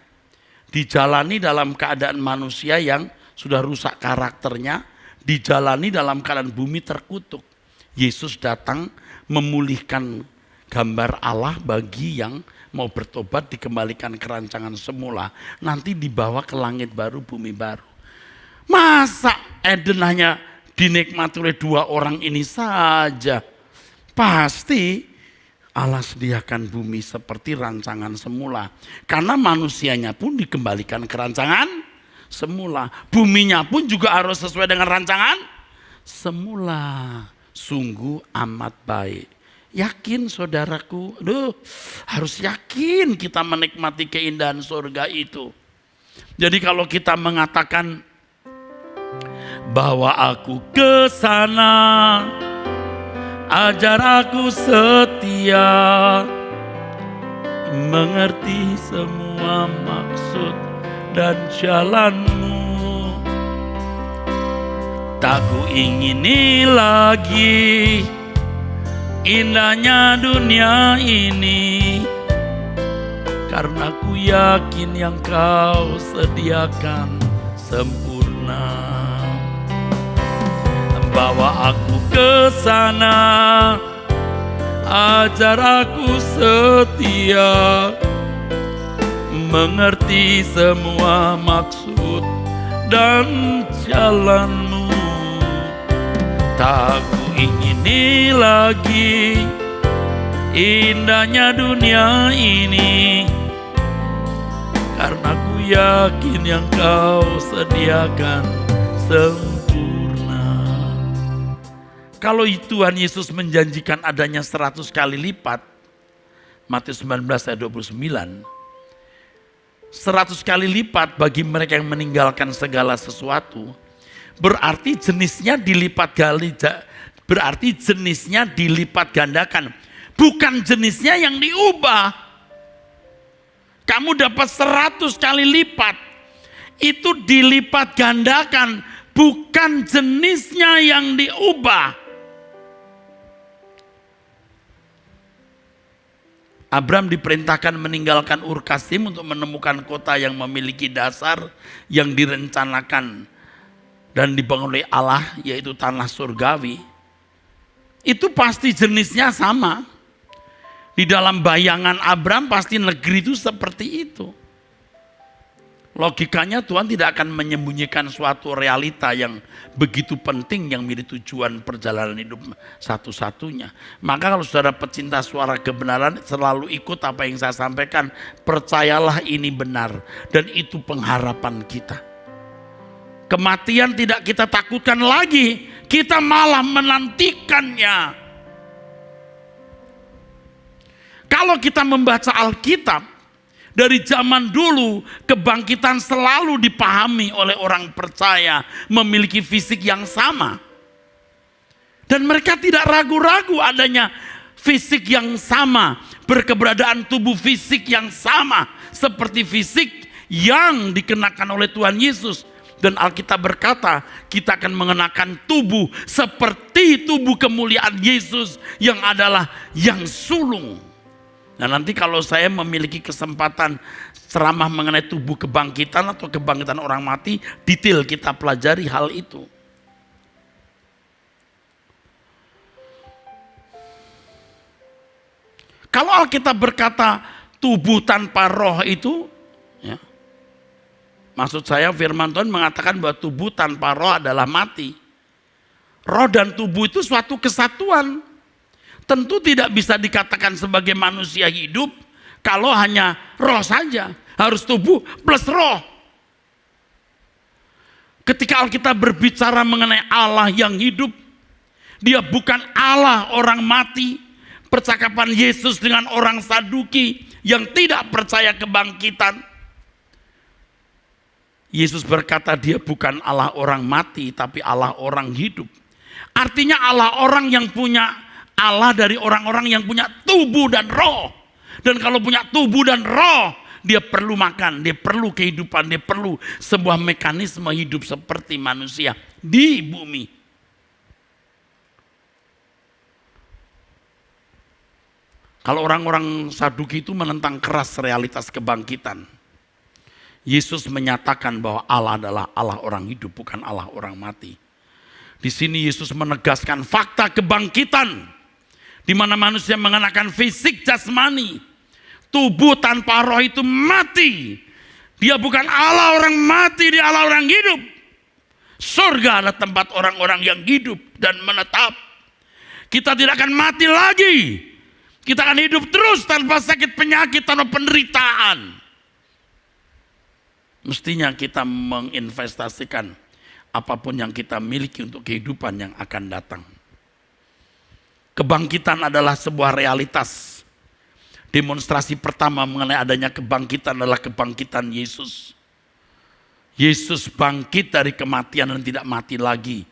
Dijalani dalam keadaan manusia yang sudah rusak karakternya, dijalani dalam keadaan bumi terkutuk. Yesus datang memulihkan gambar Allah bagi yang mau bertobat, dikembalikan ke rancangan semula. Nanti dibawa ke langit baru, bumi baru. Masa Eden hanya dinikmati oleh dua orang ini saja? Pasti Allah sediakan bumi seperti rancangan semula. Karena manusianya pun dikembalikan ke rancangan semula. Buminya pun juga harus sesuai dengan rancangan semula. sungguh amat baik. Yakin saudaraku, harus yakin kita menikmati keindahan surga itu. Jadi kalau kita mengatakan bahwa aku ke sana, ajar aku setia, mengerti semua maksud dan jalanmu. Tak ku ingini lagi indahnya dunia ini, karena ku yakin yang kau sediakan sempurna. Bawa aku ke sana, ajar aku setia, mengerti semua maksud dan jalanmu. Tak ku ingini lagi indahnya dunia ini, karena ku yakin yang kau sediakan sempurna. Kalau Tuhan Yesus menjanjikan adanya 100 kali lipat, Matius 19 ayat 29, 100 kali lipat bagi mereka yang meninggalkan segala sesuatu, berarti jenisnya dilipat gandakan. Bukan jenisnya yang diubah. Kamu dapat 100 kali lipat, itu dilipat gandakan, bukan jenisnya yang diubah. Abram diperintahkan meninggalkan Ur Kasdim untuk menemukan kota yang memiliki dasar yang direncanakan dan dibangun oleh Allah, yaitu tanah surgawi. Itu pasti jenisnya sama. Di dalam bayangan Abram pasti negeri itu seperti itu. Logikanya Tuhan tidak akan menyembunyikan suatu realita yang begitu penting yang menjadi tujuan perjalanan hidup satu-satunya. Maka kalau saudara pecinta suara kebenaran, selalu ikut apa yang saya sampaikan. Percayalah ini benar dan itu pengharapan kita. Kematian tidak kita takutkan lagi, kita malah menantikannya. Kalau kita membaca Alkitab, dari zaman dulu kebangkitan selalu dipahami oleh orang percaya memiliki fisik yang sama. Dan mereka tidak ragu-ragu adanya fisik yang sama, berkeberadaan tubuh fisik yang sama seperti fisik yang dikenakan oleh Tuhan Yesus. Dan Alkitab berkata kita akan mengenakan tubuh seperti tubuh kemuliaan Yesus yang adalah yang sulung. Nah nanti kalau saya memiliki kesempatan ceramah mengenai tubuh kebangkitan atau kebangkitan orang mati, detail kita pelajari hal itu. Kalau Alkitab berkata tubuh tanpa roh itu, ya, maksud saya firman Tuhan mengatakan bahwa tubuh tanpa roh adalah mati. Roh dan tubuh itu suatu kesatuan. Tentu tidak bisa dikatakan sebagai manusia hidup kalau hanya roh saja. Harus tubuh plus roh. Ketika Alkitab berbicara mengenai Allah yang hidup, dia bukan Allah orang mati. Percakapan Yesus dengan orang Saduki yang tidak percaya kebangkitan. Yesus berkata dia bukan Allah orang mati tapi Allah orang hidup. Artinya Allah orang yang punya Allah dari orang-orang yang punya tubuh dan roh. Dan kalau punya tubuh dan roh, dia perlu makan, dia perlu kehidupan, dia perlu sebuah mekanisme hidup seperti manusia di bumi. Kalau orang-orang Saduki itu menentang keras realitas kebangkitan, Yesus menyatakan bahwa Allah adalah Allah orang hidup, bukan Allah orang mati. Di sini Yesus menegaskan fakta kebangkitan, di mana manusia mengenakan fisik jasmani. Tubuh tanpa roh itu mati. Dia bukan Allah orang mati, dia Allah orang hidup. Surga adalah tempat orang-orang yang hidup dan menetap. Kita tidak akan mati lagi. Kita akan hidup terus tanpa sakit penyakit, tanpa penderitaan. Mestinya kita menginvestasikan apapun yang kita miliki untuk kehidupan yang akan datang. Kebangkitan adalah sebuah realitas. Demonstrasi pertama mengenai adanya kebangkitan adalah kebangkitan Yesus. Yesus bangkit dari kematian dan tidak mati lagi.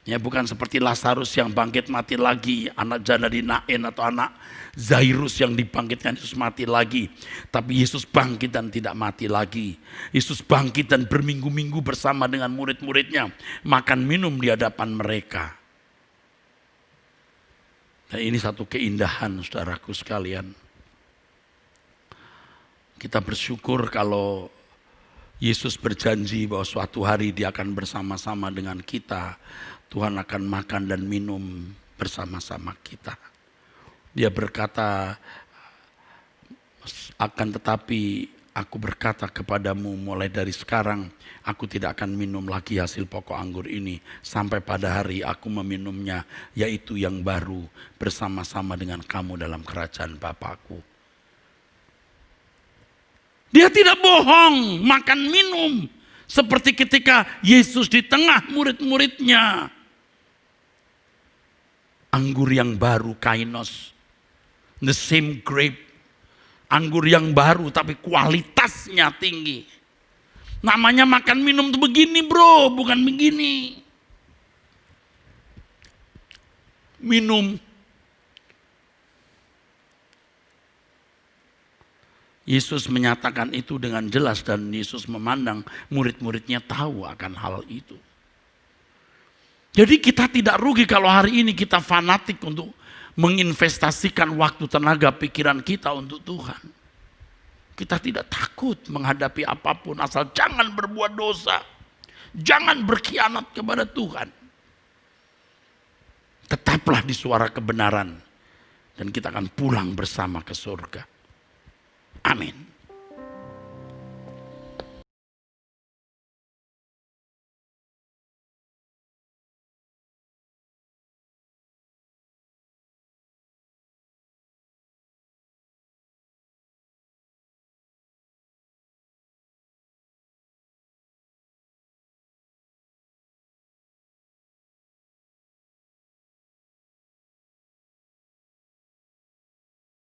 Ya, bukan seperti Lazarus yang bangkit mati lagi, anak janda di Nain atau anak Zairus yang dibangkitkan Yesus mati lagi. Tapi Yesus bangkit dan tidak mati lagi. Yesus bangkit dan berminggu-minggu bersama dengan murid-muridnya, makan minum di hadapan mereka. Dan ini satu keindahan, saudaraku sekalian. Kita bersyukur kalau Yesus berjanji bahwa suatu hari dia akan bersama-sama dengan kita. Tuhan akan makan dan minum bersama-sama kita. Dia berkata, akan tetapi aku berkata kepadamu mulai dari sekarang, aku tidak akan minum lagi hasil pokok anggur ini. Sampai pada hari aku meminumnya, yaitu yang baru bersama-sama dengan kamu dalam kerajaan Bapa-Ku. Dia tidak bohong, makan minum. Seperti ketika Yesus di tengah murid-muridnya. Anggur yang baru, kainos. The same grape. Anggur yang baru tapi kualitasnya tinggi. Namanya makan minum tuh begini bro, bukan begini. Minum. Yesus menyatakan itu dengan jelas dan Yesus memandang murid-muridnya tahu akan hal itu. Jadi kita tidak rugi kalau hari ini kita fanatik untuk menginvestasikan waktu, tenaga, pikiran kita untuk Tuhan. Kita tidak takut menghadapi apapun asal jangan berbuat dosa. Jangan berkhianat kepada Tuhan. Tetaplah di suara kebenaran dan kita akan pulang bersama ke surga. Amin.